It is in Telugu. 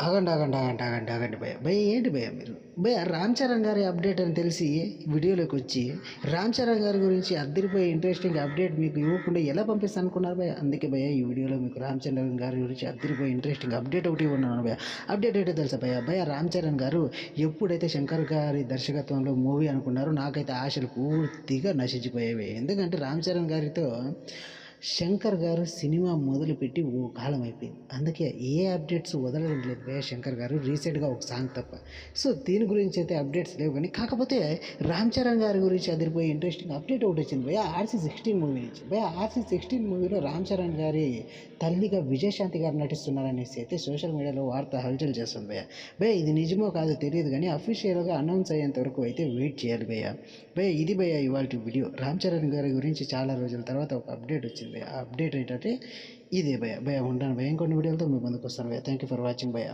ఆగండి భయ్య. భయ్య ఏంటి భయ్య మీరు? భయ్య రామ్ చరణ్ గారి అప్డేట్ అని తెలిసి వీడియోలోకి వచ్చి రామ్ చరణ్ గారి గురించి అద్దరిపోయే ఇంట్రెస్టింగ్ అప్డేట్ మీకు ఇవ్వకుండా ఎలా పంపిస్తాను అనుకున్నారు భయ్య? అందుకే భయ్య ఈ వీడియోలో మీకు రామ్ చరణ్ గారి గురించి అద్దరిపోయే ఇంట్రెస్టింగ్ అప్డేట్ ఒకటి ఉన్నాను భయ్య. అప్డేట్ ఏంటో తెలుసా భయ్య? భయ్య రామ్ చరణ్ గారు ఎప్పుడైతే శంకర్ గారి దర్శకత్వంలో మూవీ అనుకున్నారో నాకైతే ఆశలు పూర్తిగా నశించిపోయేవి. ఎందుకంటే రామ్ చరణ్ గారితో శంకర్ గారు సినిమా మొదలుపెట్టి ఓ కాలం అయిపోయింది. అందుకే ఏ అప్డేట్స్ వదలడం లేదు భయ్య శంకర్ గారు, రీసెంట్గా ఒక సాంగ్ తప్ప. సో దీని గురించి అయితే అప్డేట్స్ లేవు, కానీ కాకపోతే రామ్ చరణ్ గారి గురించి అదిరిపోయి ఇంట్రెస్టింగ్ అప్డేట్ ఒకటి వచ్చింది భయ్య RC16 మూవీ నుంచి. భయ్య RC16 మూవీలో రామ్ చరణ్ గారి తల్లిగా విజయశాంతి గారు నటిస్తున్నారనేసి అయితే సోషల్ మీడియాలో వార్త హల్చల్ చేస్తుంది భయ్య. భయ్య ఇది నిజమో కాదో తెలియదు, కానీ అఫీషియల్గా అనౌన్స్ అయ్యేంత వరకు అయితే వెయిట్ చేయాలి భయ్య. భయ్య ఇది భయ్య ఇవాళ వీడియో. రామ్ చరణ్ గారి గురించి చాలా రోజుల తర్వాత ఒక అప్డేట్ వచ్చింది. ఆ అప్డేట్ ఏంటంటే ఇదే భయ్య. ఉంటాను భయ్య, ఇంకొన్ని వీడియోలతో మీ ముందుకు వస్తాను భయ్య. థ్యాంక్ యూ ఫర్ వాచింగ్ భయ్య.